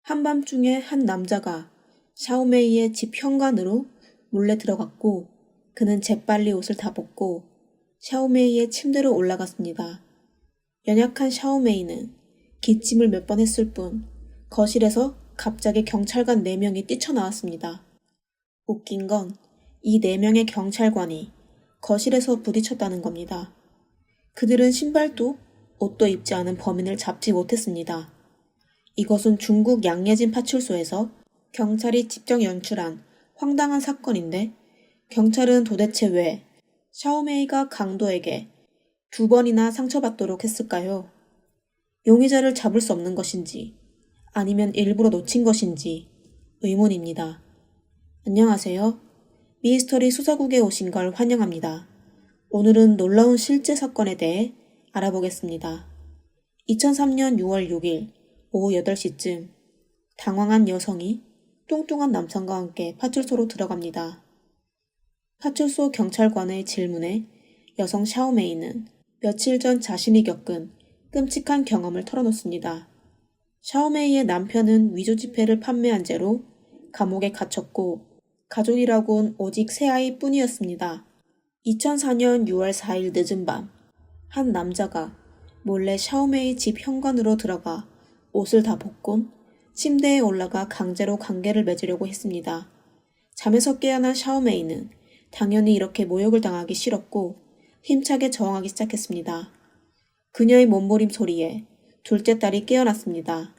한밤중에 한 남자가 샤오메이의 집 현관으로 몰래 들어갔고 그는 재빨리 옷을 다 벗고 샤오메이의 침대로 올라갔습니다. 연약한 샤오메이는 기침을 몇 번 했을 뿐 거실에서 갑자기 경찰관 4명이 뛰쳐나왔습니다. 웃긴 건 이 4명의 경찰관이 거실에서 부딪혔다는 겁니다. 그들은 신발도 옷도 입지 않은 범인을 잡지 못했습니다. 이것은 중국 양예진 파출소에서 경찰이 직접 연출한 황당한 사건인데 경찰은 도대체 왜 샤오메이가 강도에게 2번이나 상처받도록 했을까요? 용의자를 잡을 수 없는 것인지 아니면 일부러 놓친 것인지 의문입니다. 안녕하세요. 미스터리 수사국에 오신 걸 환영합니다. 오늘은 놀라운 실제 사건에 대해 알아보겠습니다. 2003년 6월 6일 오후 8시쯤 당황한 여성이 뚱뚱한 남성과 함께 파출소로 들어갑니다. 파출소 경찰관의 질문에 여성 샤오메이는 며칠 전 자신이 겪은 끔찍한 경험을 털어놓습니다. 샤오메이의 남편은 위조 지폐를 판매한 죄로 감옥에 갇혔고 가족이라곤 오직 세 아이 뿐이었습니다. 2004년 6월 4일 늦은 밤, 한 남자가 몰래 샤오메이 집 현관으로 들어가 옷을 다 벗곤 침대에 올라가 강제로 관계를 맺으려고 했습니다. 잠에서 깨어난 샤오메이는 당연히 이렇게 모욕을 당하기 싫었고 힘차게 저항하기 시작했습니다. 그녀의 몸부림 소리에 둘째 딸이 깨어났습니다.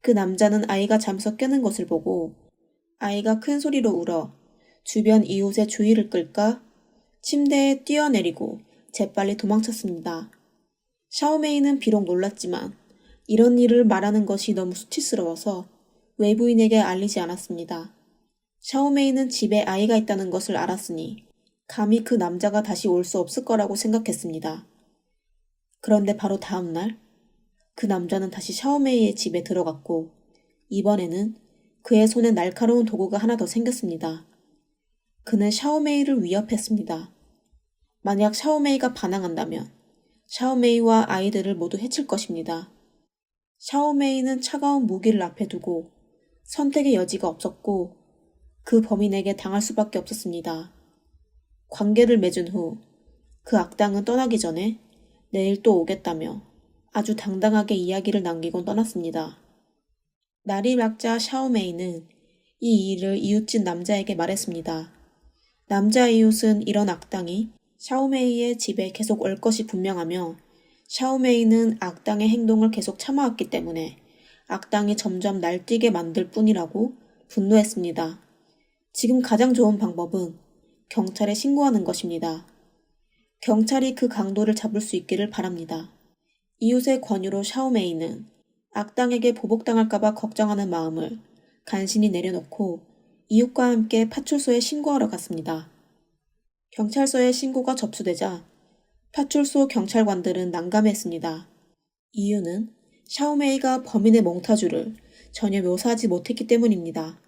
그 남자는 아이가 잠에서 깨는 것을 보고 아이가 큰 소리로 울어 주변 이웃의 주의를 끌까 침대에 뛰어내리고 재빨리 도망쳤습니다. 샤오메이는 비록 놀랐지만 이런 일을 말하는 것이 너무 수치스러워서 외부인에게 알리지 않았습니다. 샤오메이는 집에 아이가 있다는 것을 알았으니 감히 그 남자가 다시 올 수 없을 거라고 생각했습니다. 그런데 바로 다음 날 그 남자는 다시 샤오메이의 집에 들어갔고 이번에는 그의 손에 날카로운 도구가 하나 더 생겼습니다. 그는 샤오메이를 위협했습니다. 만약 샤오메이가 반항한다면 샤오메이와 아이들을 모두 해칠 것입니다. 샤오메이는 차가운 무기를 앞에 두고 선택의 여지가 없었고 그 범인에게 당할 수밖에 없었습니다. 관계를 맺은 후 그 악당은 떠나기 전에 내일 또 오겠다며 아주 당당하게 이야기를 남기곤 떠났습니다. 날이 밝자 샤오메이는 이 일을 이웃집 남자에게 말했습니다. 남자 이웃은 이런 악당이 샤오메이의 집에 계속 올 것이 분명하며 샤오메이는 악당의 행동을 계속 참아왔기 때문에 악당이 점점 날뛰게 만들 뿐이라고 분노했습니다. 지금 가장 좋은 방법은 경찰에 신고하는 것입니다. 경찰이 그 강도를 잡을 수 있기를 바랍니다. 이웃의 권유로 샤오메이는 악당에게 보복당할까봐 걱정하는 마음을 간신히 내려놓고 이웃과 함께 파출소에 신고하러 갔습니다. 경찰서에 신고가 접수되자 파출소 경찰관들은 난감했습니다. 이유는 샤오메이가 범인의 몽타주를 전혀 묘사하지 못했기 때문입니다.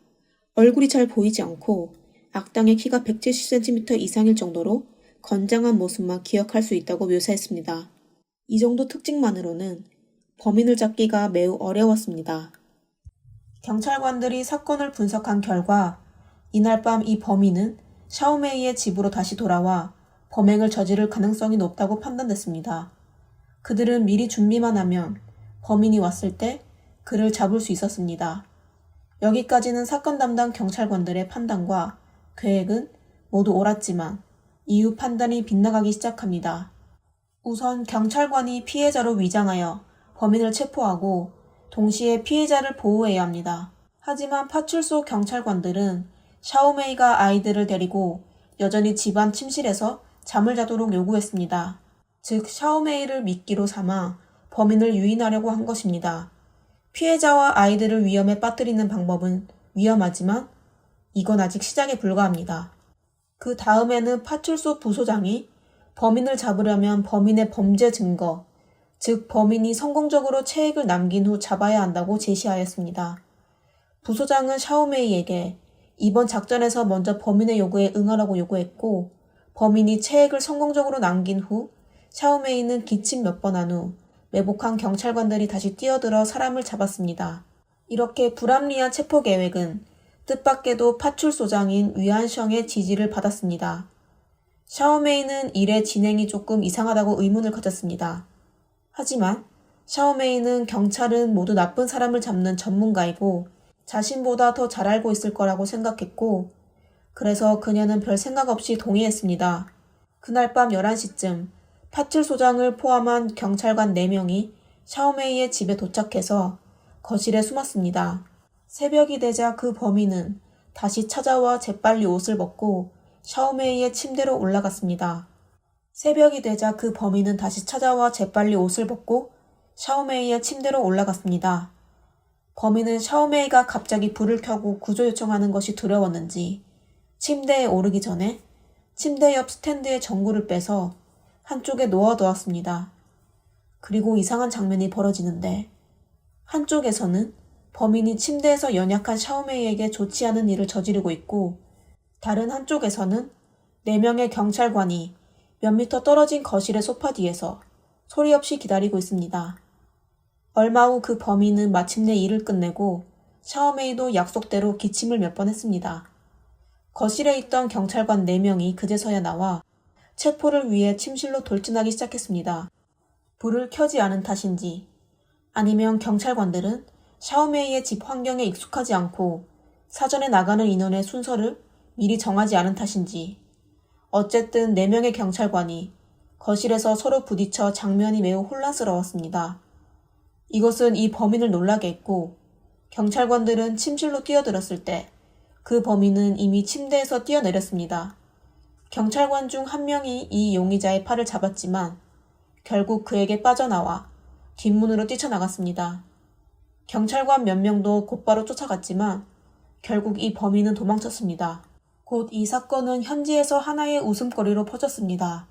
얼굴이 잘 보이지 않고 악당의 키가 170cm 이상일 정도로 건장한 모습만 기억할 수 있다고 묘사했습니다. 이 정도 특징만으로는 범인을 잡기가 매우 어려웠습니다. 경찰관들이 사건을 분석한 결과 이날 밤 이 범인은 샤오메이의 집으로 다시 돌아와 범행을 저지를 가능성이 높다고 판단됐습니다. 그들은 미리 준비만 하면 범인이 왔을 때 그를 잡을 수 있었습니다. 여기까지는 사건 담당 경찰관들의 판단과 계획은 모두 옳았지만 이후 판단이 빗나가기 시작합니다. 우선 경찰관이 피해자로 위장하여 범인을 체포하고 동시에 피해자를 보호해야 합니다. 하지만 파출소 경찰관들은 샤오메이가 아이들을 데리고 여전히 집안 침실에서 잠을 자도록 요구했습니다. 즉 샤오메이를 미끼로 삼아 범인을 유인하려고 한 것입니다. 피해자와 아이들을 위험에 빠뜨리는 방법은 위험하지만 이건 아직 시작에 불과합니다. 그 다음에는 파출소 부소장이 범인을 잡으려면 범인의 범죄 증거, 즉 범인이 성공적으로 체액을 남긴 후 잡아야 한다고 제시하였습니다. 부소장은 샤오메이에게 이번 작전에서 먼저 범인의 요구에 응하라고 요구했고 범인이 체액을 성공적으로 남긴 후 샤오메이는 기침 몇 번 한 후 매복한 경찰관들이 다시 뛰어들어 사람을 잡았습니다. 이렇게 불합리한 체포 계획은 뜻밖에도 파출소장인 위안성의 지지를 받았습니다. 샤오메이는 일의 진행이 조금 이상하다고 의문을 가졌습니다. 하지만 샤오메이는 경찰은 모두 나쁜 사람을 잡는 전문가이고 자신보다 더 잘 알고 있을 거라고 생각했고, 그래서 그녀는 별 생각 없이 동의했습니다. 그날 밤 11시쯤 파출소장을 포함한 경찰관 4명이 샤오메이의 집에 도착해서 거실에 숨었습니다. 새벽이 되자 그 범인은 다시 찾아와 재빨리 옷을 벗고 샤오메이의 침대로 올라갔습니다. 새벽이 되자 그 범인은 다시 찾아와 재빨리 옷을 벗고 샤오메이의 침대로 올라갔습니다. 범인은 샤오메이가 갑자기 불을 켜고 구조 요청하는 것이 두려웠는지 침대에 오르기 전에 침대 옆 스탠드의 전구를 빼서 한쪽에 놓아두었습니다. 그리고 이상한 장면이 벌어지는데, 한쪽에서는 범인이 침대에서 연약한 샤오메이에게 좋지 않은 일을 저지르고 있고, 다른 한쪽에서는 4명의 경찰관이 몇 미터 떨어진 거실의 소파 뒤에서 소리 없이 기다리고 있습니다. 얼마 후 그 범인은 마침내 일을 끝내고 샤오메이도 약속대로 기침을 몇 번 했습니다. 거실에 있던 경찰관 4명이 그제서야 나와 체포를 위해 침실로 돌진하기 시작했습니다. 불을 켜지 않은 탓인지, 아니면 경찰관들은 샤오메이의 집 환경에 익숙하지 않고 사전에 나가는 인원의 순서를 미리 정하지 않은 탓인지, 어쨌든 4명의 경찰관이 거실에서 서로 부딪혀 장면이 매우 혼란스러웠습니다. 이것은 이 범인을 놀라게 했고, 경찰관들은 침실로 뛰어들었을 때 그 범인은 이미 침대에서 뛰어내렸습니다. 경찰관 중 한 명이 이 용의자의 팔을 잡았지만 결국 그에게 빠져나와 뒷문으로 뛰쳐나갔습니다. 경찰관 몇 명도 곧바로 쫓아갔지만 결국 이 범인은 도망쳤습니다. 곧 이 사건은 현지에서 하나의 웃음거리로 퍼졌습니다.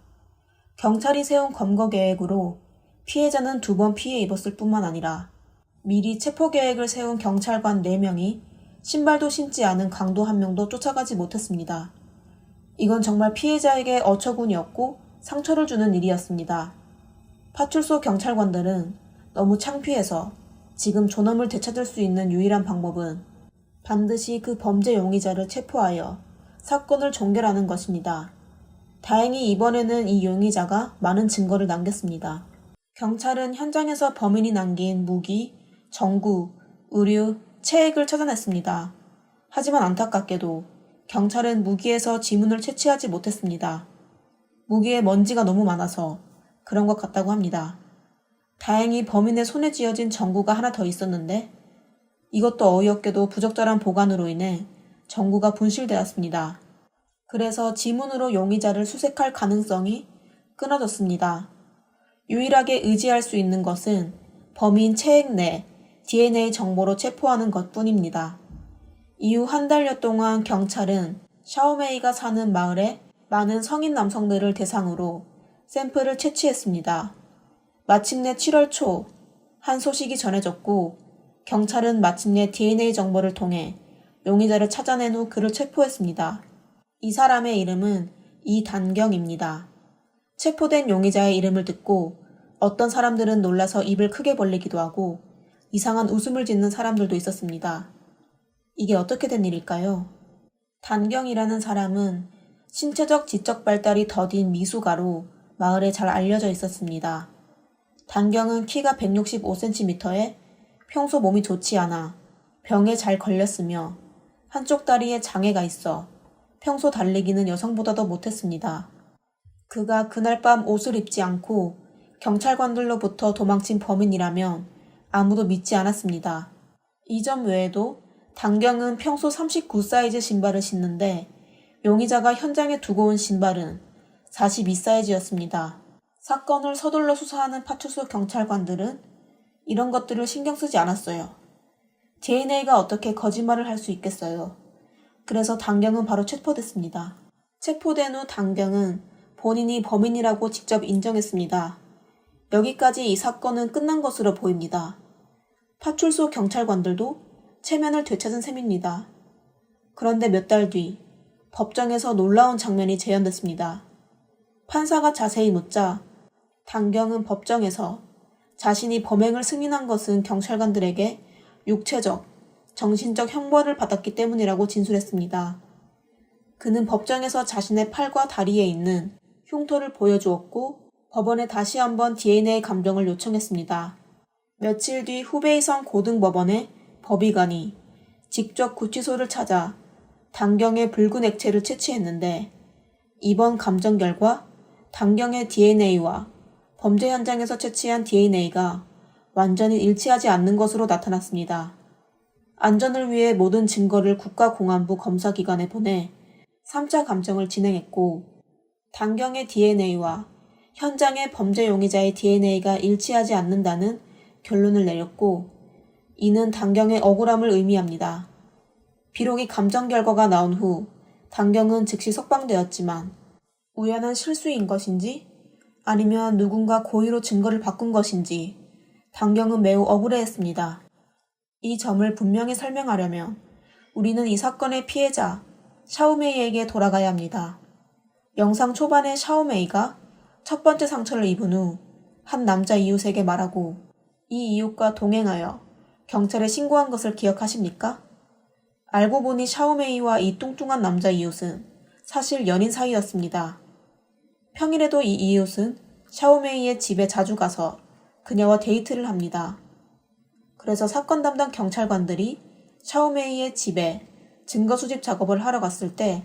경찰이 세운 검거 계획으로 피해자는 2번 피해 입었을 뿐만 아니라 미리 체포 계획을 세운 경찰관 4명이 신발도 신지 않은 강도 1명도 쫓아가지 못했습니다. 이건 정말 피해자에게 어처구니없고 상처를 주는 일이었습니다. 파출소 경찰관들은 너무 창피해서 지금 존엄을 되찾을 수 있는 유일한 방법은 반드시 그 범죄 용의자를 체포하여 사건을 종결하는 것입니다. 다행히 이번에는 이 용의자가 많은 증거를 남겼습니다. 경찰은 현장에서 범인이 남긴 무기, 전구, 의류, 체액을 찾아냈습니다. 하지만 안타깝게도 경찰은 무기에서 지문을 채취하지 못했습니다. 무기에 먼지가 너무 많아서 그런 것 같다고 합니다. 다행히 범인의 손에 쥐어진 전구가 하나 더 있었는데 이것도 어이없게도 부적절한 보관으로 인해 전구가 분실되었습니다. 그래서 지문으로 용의자를 수색할 가능성이 끊어졌습니다. 유일하게 의지할 수 있는 것은 범인 체액 내 DNA 정보로 체포하는 것뿐입니다. 이후 한 달여 동안 경찰은 샤오메이가 사는 마을에 많은 성인 남성들을 대상으로 샘플을 채취했습니다. 마침내 7월 초 한 소식이 전해졌고 경찰은 마침내 DNA 정보를 통해 용의자를 찾아낸 후 그를 체포했습니다. 이 사람의 이름은 이단경입니다. 체포된 용의자의 이름을 듣고 어떤 사람들은 놀라서 입을 크게 벌리기도 하고 이상한 웃음을 짓는 사람들도 있었습니다. 이게 어떻게 된 일일까요? 단경이라는 사람은 신체적 지적 발달이 더딘 미숙아로 마을에 잘 알려져 있었습니다. 단경은 키가 165cm에 평소 몸이 좋지 않아 병에 잘 걸렸으며 한쪽 다리에 장애가 있어 평소 달리기는 여성보다도 못했습니다. 그가 그날 밤 옷을 입지 않고 경찰관들로부터 도망친 범인이라면 아무도 믿지 않았습니다. 이 점 외에도 단경은 평소 39 사이즈 신발을 신는데 용의자가 현장에 두고 온 신발은 42 사이즈였습니다. 사건을 서둘러 수사하는 파출소 경찰관들은 이런 것들을 신경 쓰지 않았어요. DNA가 어떻게 거짓말을 할 수 있겠어요. 그래서 단경은 바로 체포됐습니다. 체포된 후 단경은 본인이 범인이라고 직접 인정했습니다. 여기까지 이 사건은 끝난 것으로 보입니다. 파출소 경찰관들도 체면을 되찾은 셈입니다. 그런데 몇 달 뒤 법정에서 놀라운 장면이 재현됐습니다. 판사가 자세히 묻자 단경은 법정에서 자신이 범행을 승인한 것은 경찰관들에게 육체적, 정신적 형벌을 받았기 때문이라고 진술했습니다. 그는 법정에서 자신의 팔과 다리에 있는 흉터를 보여주었고 법원에 다시 한번 DNA 감정을 요청했습니다. 며칠 뒤 후베이성 고등법원의 법의관이 직접 구치소를 찾아 단경의 붉은 액체를 채취했는데 이번 감정 결과 단경의 DNA와 범죄 현장에서 채취한 DNA가 완전히 일치하지 않는 것으로 나타났습니다. 안전을 위해 모든 증거를 국가공안부 검사기관에 보내 3차 감정을 진행했고 단경의 DNA와 현장의 범죄 용의자의 DNA가 일치하지 않는다는 결론을 내렸고 이는 단경의 억울함을 의미합니다. 비록 이 감정 결과가 나온 후 단경은 즉시 석방되었지만 우연한 실수인 것인지 아니면 누군가 고의로 증거를 바꾼 것인지 단경은 매우 억울해했습니다. 이 점을 분명히 설명하려면 우리는 이 사건의 피해자 샤오메이에게 돌아가야 합니다. 영상 초반에 샤오메이가 첫 번째 상처를 입은 후 한 남자 이웃에게 말하고 이 이웃과 동행하여 경찰에 신고한 것을 기억하십니까? 알고 보니 샤오메이와 이 뚱뚱한 남자 이웃은 사실 연인 사이였습니다. 평일에도 이 이웃은 샤오메이의 집에 자주 가서 그녀와 데이트를 합니다. 그래서 사건 담당 경찰관들이 샤오메이의 집에 증거 수집 작업을 하러 갔을 때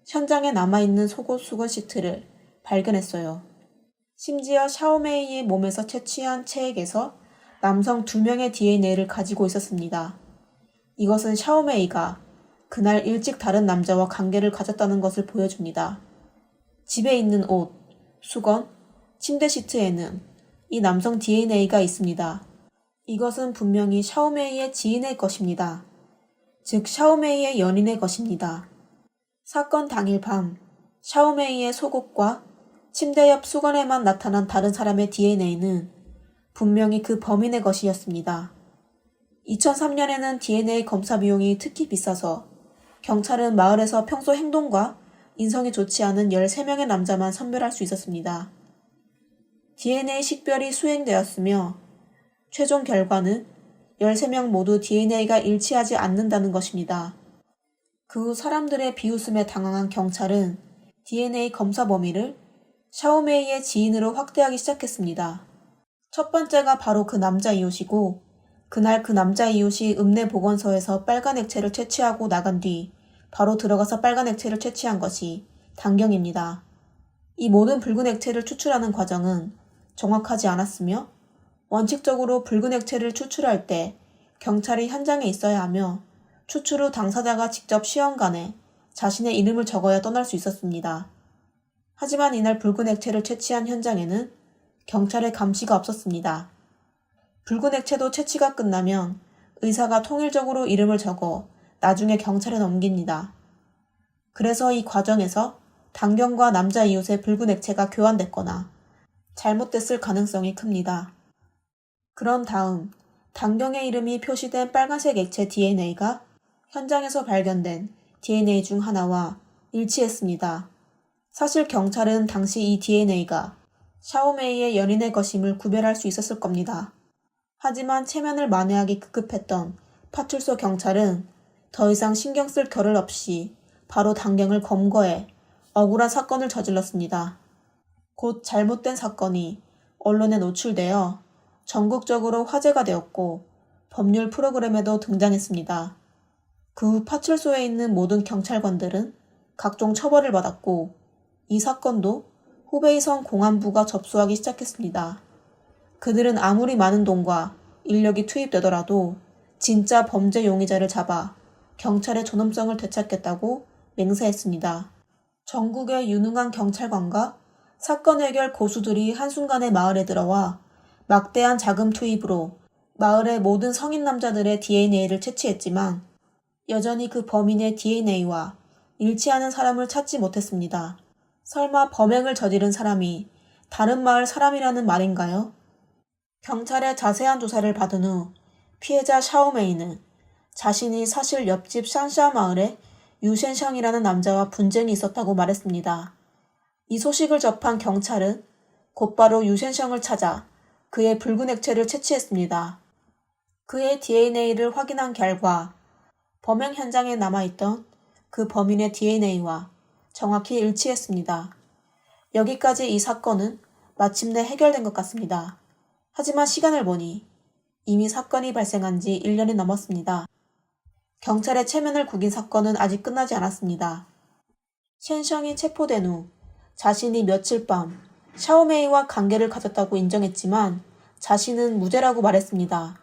현장에 남아있는 속옷 수건 시트를 발견했어요. 심지어 샤오메이의 몸에서 채취한 체액에서 남성 2명의 DNA를 가지고 있었습니다. 이것은 샤오메이가 그날 일찍 다른 남자와 관계를 가졌다는 것을 보여줍니다. 집에 있는 옷, 수건, 침대 시트에는 이 남성 DNA가 있습니다. 이것은 분명히 샤오메이의 지인의 것입니다. 즉 샤오메이의 연인의 것입니다. 사건 당일 밤 샤오메이의 속옷과 침대 옆 수건에만 나타난 다른 사람의 DNA는 분명히 그 범인의 것이었습니다. 2003년에는 DNA 검사 비용이 특히 비싸서 경찰은 마을에서 평소 행동과 인성이 좋지 않은 13명의 남자만 선별할 수 있었습니다. DNA 식별이 수행되었으며 최종 결과는 13명 모두 DNA가 일치하지 않는다는 것입니다. 그 후 사람들의 비웃음에 당황한 경찰은 DNA 검사 범위를 샤오메이의 지인으로 확대하기 시작했습니다. 첫 번째가 바로 그 남자 이웃이고 그날 그 남자 이웃이 읍내 보건소에서 빨간 액체를 채취하고 나간 뒤 바로 들어가서 빨간 액체를 채취한 것이 단경입니다. 이 모든 붉은 액체를 추출하는 과정은 정확하지 않았으며 원칙적으로 붉은 액체를 추출할 때 경찰이 현장에 있어야 하며 추출 후 당사자가 직접 시험관에 자신의 이름을 적어야 떠날 수 있었습니다. 하지만 이날 붉은 액체를 채취한 현장에는 경찰의 감시가 없었습니다. 붉은 액체도 채취가 끝나면 의사가 통일적으로 이름을 적어 나중에 경찰에 넘깁니다. 그래서 이 과정에서 단경과 남자 이웃의 붉은 액체가 교환됐거나 잘못됐을 가능성이 큽니다. 그런 다음 단경의 이름이 표시된 빨간색 액체 DNA가 현장에서 발견된 DNA 중 하나와 일치했습니다. 사실 경찰은 당시 이 DNA가 샤오메이의 연인의 것임을 구별할 수 있었을 겁니다. 하지만 체면을 만회하기 급급했던 파출소 경찰은 더 이상 신경 쓸 겨를 없이 바로 단경을 검거해 억울한 사건을 저질렀습니다. 곧 잘못된 사건이 언론에 노출되어 전국적으로 화제가 되었고 법률 프로그램에도 등장했습니다. 그 후 파출소에 있는 모든 경찰관들은 각종 처벌을 받았고 이 사건도 후베이성 공안부가 접수하기 시작했습니다. 그들은 아무리 많은 돈과 인력이 투입되더라도 진짜 범죄 용의자를 잡아 경찰의 존엄성을 되찾겠다고 맹세했습니다. 전국의 유능한 경찰관과 사건 해결 고수들이 한순간에 마을에 들어와 막대한 자금 투입으로 마을의 모든 성인 남자들의 DNA를 채취했지만 여전히 그 범인의 DNA와 일치하는 사람을 찾지 못했습니다. 설마 범행을 저지른 사람이 다른 마을 사람이라는 말인가요? 경찰의 자세한 조사를 받은 후 피해자 샤오메이는 자신이 사실 옆집 샨샤 마을에 유셴샹이라는 남자와 분쟁이 있었다고 말했습니다. 이 소식을 접한 경찰은 곧바로 유셴샹을 찾아 그의 붉은 액체를 채취했습니다. 그의 DNA를 확인한 결과 범행 현장에 남아있던 그 범인의 DNA와 정확히 일치했습니다. 여기까지 이 사건은 마침내 해결된 것 같습니다. 하지만 시간을 보니 이미 사건이 발생한 지 1년이 넘었습니다. 경찰의 체면을 구긴 사건은 아직 끝나지 않았습니다. 셴성이 체포된 후 자신이 며칠 밤 샤오메이와 관계를 가졌다고 인정했지만 자신은 무죄라고 말했습니다.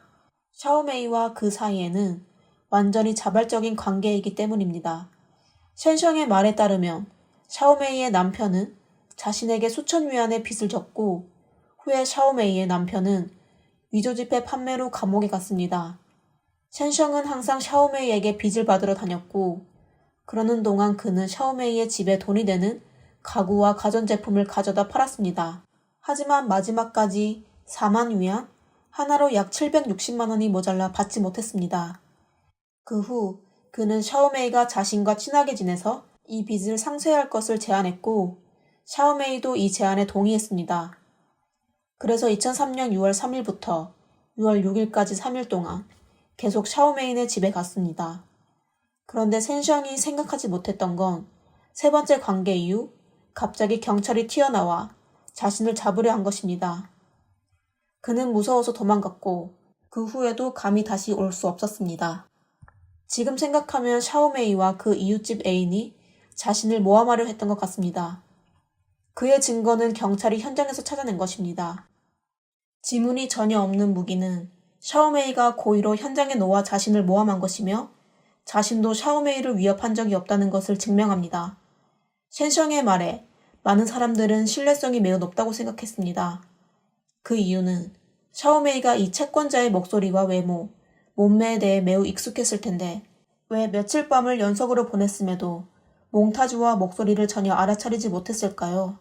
샤오메이와 그 사이에는 완전히 자발적인 관계이기 때문입니다. 셴성의 말에 따르면 샤오메이의 남편은 자신에게 수천 위안의 빚을 졌고 후에 샤오메이의 남편은 위조지폐 판매로 감옥에 갔습니다. 셴성은 항상 샤오메이에게 빚을 받으러 다녔고 그러는 동안 그는 샤오메이의 집에 돈이 되는 가구와 가전제품을 가져다 팔았습니다. 하지만 마지막까지 4만 위안, 하나로 약 760만 원이 모자라 받지 못했습니다. 그 후 그는 샤오메이가 자신과 친하게 지내서 이 빚을 상쇄할 것을 제안했고 샤오메이도 이 제안에 동의했습니다. 그래서 2003년 6월 3일부터 6월 6일까지 3일 동안 계속 샤오메이네 집에 갔습니다. 그런데 셴성이 생각하지 못했던 건 세 번째 관계 이후 갑자기 경찰이 튀어나와 자신을 잡으려 한 것입니다. 그는 무서워서 도망갔고 그 후에도 감히 다시 올 수 없었습니다. 지금 생각하면 샤오메이와 그 이웃집 애인이 자신을 모함하려 했던 것 같습니다. 그의 증거는 경찰이 현장에서 찾아낸 것입니다. 지문이 전혀 없는 무기는 샤오메이가 고의로 현장에 놓아 자신을 모함한 것이며 자신도 샤오메이를 위협한 적이 없다는 것을 증명합니다. 셴성의 말에 많은 사람들은 신뢰성이 매우 높다고 생각했습니다. 그 이유는 샤오메이가 이 채권자의 목소리와 외모, 몸매에 대해 매우 익숙했을 텐데 왜 며칠 밤을 연속으로 보냈음에도 몽타주와 목소리를 전혀 알아차리지 못했을까요?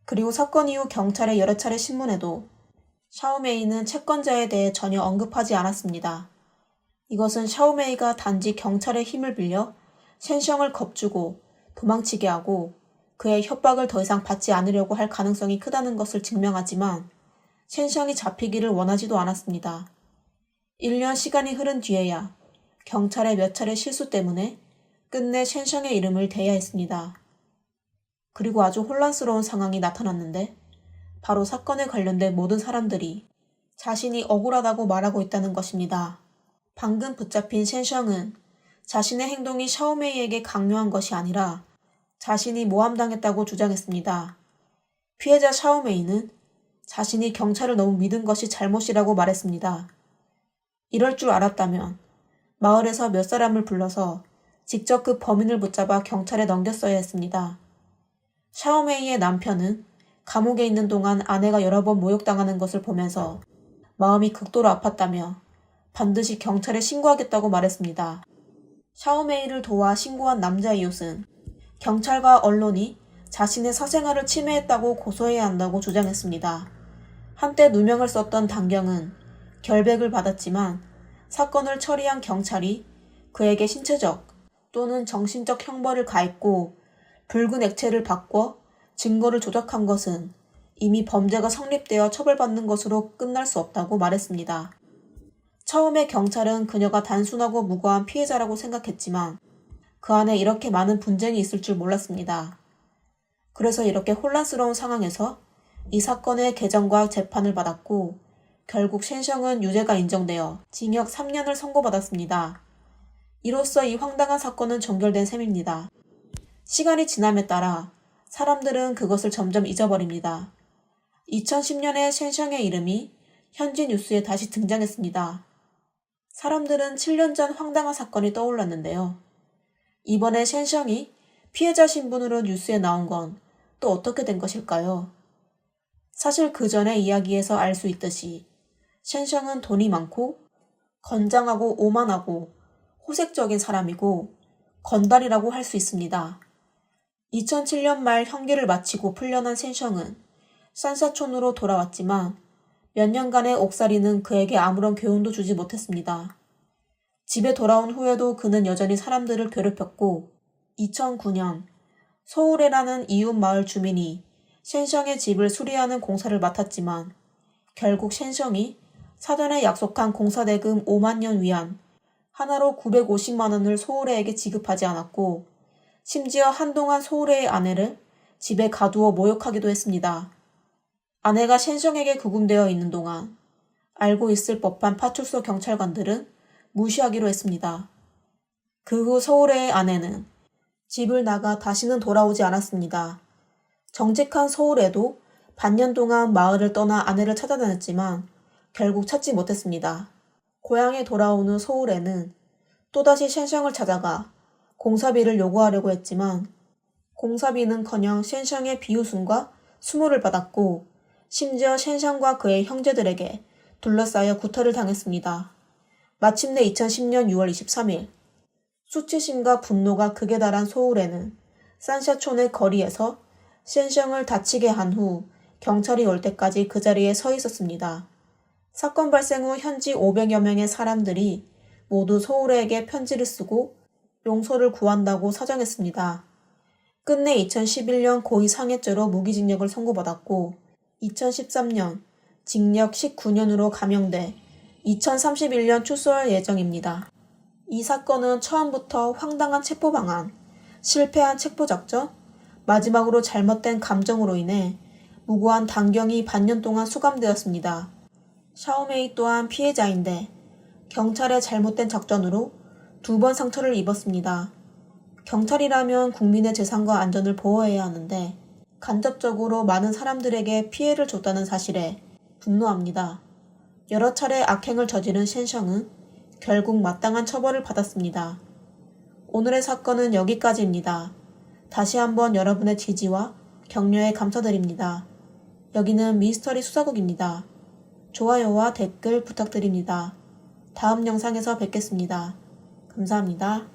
그리고 사건 이후 경찰의 여러 차례 신문에도 샤오메이는 채권자에 대해 전혀 언급하지 않았습니다. 이것은 샤오메이가 단지 경찰의 힘을 빌려 셴성을 겁주고 도망치게 하고 그의 협박을 더 이상 받지 않으려고 할 가능성이 크다는 것을 증명하지만 셴성이 잡히기를 원하지도 않았습니다. 1년 시간이 흐른 뒤에야 경찰의 몇 차례 실수 때문에 끝내 셴성의 이름을 대야 했습니다. 그리고 아주 혼란스러운 상황이 나타났는데 바로 사건에 관련된 모든 사람들이 자신이 억울하다고 말하고 있다는 것입니다. 방금 붙잡힌 셴성은 자신의 행동이 샤오메이에게 강요한 것이 아니라 자신이 모함당했다고 주장했습니다. 피해자 샤오메이는 자신이 경찰을 너무 믿은 것이 잘못이라고 말했습니다. 이럴 줄 알았다면 마을에서 몇 사람을 불러서 직접 그 범인을 붙잡아 경찰에 넘겼어야 했습니다. 샤오메이의 남편은 감옥에 있는 동안 아내가 여러 번 모욕당하는 것을 보면서 마음이 극도로 아팠다며 반드시 경찰에 신고하겠다고 말했습니다. 샤오메이를 도와 신고한 남자 이웃은 경찰과 언론이 자신의 사생활을 침해했다고 고소해야 한다고 주장했습니다. 한때 누명을 썼던 단경은 결백을 받았지만 사건을 처리한 경찰이 그에게 신체적 또는 정신적 형벌을 가했고 붉은 액체를 바꿔 증거를 조작한 것은 이미 범죄가 성립되어 처벌받는 것으로 끝날 수 없다고 말했습니다. 처음에 경찰은 그녀가 단순하고 무고한 피해자라고 생각했지만 그 안에 이렇게 많은 분쟁이 있을 줄 몰랐습니다. 그래서 이렇게 혼란스러운 상황에서 이 사건의 개정과 재판을 받았고 결국 셴성은 유죄가 인정되어 징역 3년을 선고받았습니다. 이로써 이 황당한 사건은 종결된 셈입니다. 시간이 지남에 따라 사람들은 그것을 점점 잊어버립니다. 2010년에 셴성의 이름이 현지 뉴스에 다시 등장했습니다. 사람들은 7년 전 황당한 사건이 떠올랐는데요. 이번에 셴성이 피해자 신분으로 뉴스에 나온 건 또 어떻게 된 것일까요? 사실 그 전의 이야기에서 알 수 있듯이 셴성은 돈이 많고 건장하고 오만하고 호색적인 사람이고 건달이라고 할 수 있습니다. 2007년 말 형기를 마치고 풀려난 셴성은 산사촌으로 돌아왔지만 몇 년간의 옥살이는 그에게 아무런 교훈도 주지 못했습니다. 집에 돌아온 후에도 그는 여전히 사람들을 괴롭혔고 2009년 서울에라는 이웃 마을 주민이 셴성의 집을 수리하는 공사를 맡았지만 결국 셴성이 사전에 약속한 공사대금 5만 년 위안, 하나로 950만 원을 소울애에게 지급하지 않았고 심지어 한동안 소울애의 아내를 집에 가두어 모욕하기도 했습니다. 아내가 셴셩에게 구금되어 있는 동안 알고 있을 법한 파출소 경찰관들은 무시하기로 했습니다. 그 후 소울애의 아내는 집을 나가 다시는 돌아오지 않았습니다. 정직한 소울애도 반년 동안 마을을 떠나 아내를 찾아다녔지만 결국 찾지 못했습니다. 고향에 돌아온 후 소울애는 또다시 셴셩을 찾아가 공사비를 요구하려고 했지만 공사비는커녕 셴셩의 비웃음과 수모를 받았고 심지어 셴셩과 그의 형제들에게 둘러싸여 구타를 당했습니다. 마침내 2010년 6월 23일 수치심과 분노가 극에 달한 소울애는 산샤촌의 거리에서 셴셩을 다치게 한 후 경찰이 올 때까지 그 자리에 서 있었습니다. 사건 발생 후 현지 500여 명의 사람들이 모두 소울애에게 편지를 쓰고 용서를 구한다고 사정했습니다. 끝내 2011년 고의 상해죄로 무기징역을 선고받았고 2013년 징역 19년으로 감형돼 2031년 출소할 예정입니다. 이 사건은 처음부터 황당한 체포방안, 실패한 체포작전, 마지막으로 잘못된 감정으로 인해 무고한 단경이 반년 동안 수감되었습니다. 샤오메이 또한 피해자인데 경찰의 잘못된 작전으로 2번 상처를 입었습니다. 경찰이라면 국민의 재산과 안전을 보호해야 하는데 간접적으로 많은 사람들에게 피해를 줬다는 사실에 분노합니다. 여러 차례 악행을 저지른 셴셩은 결국 마땅한 처벌을 받았습니다. 오늘의 사건은 여기까지입니다. 다시 한번 여러분의 지지와 격려에 감사드립니다. 여기는 미스터리 수사국입니다. 좋아요와 댓글 부탁드립니다. 다음 영상에서 뵙겠습니다. 감사합니다.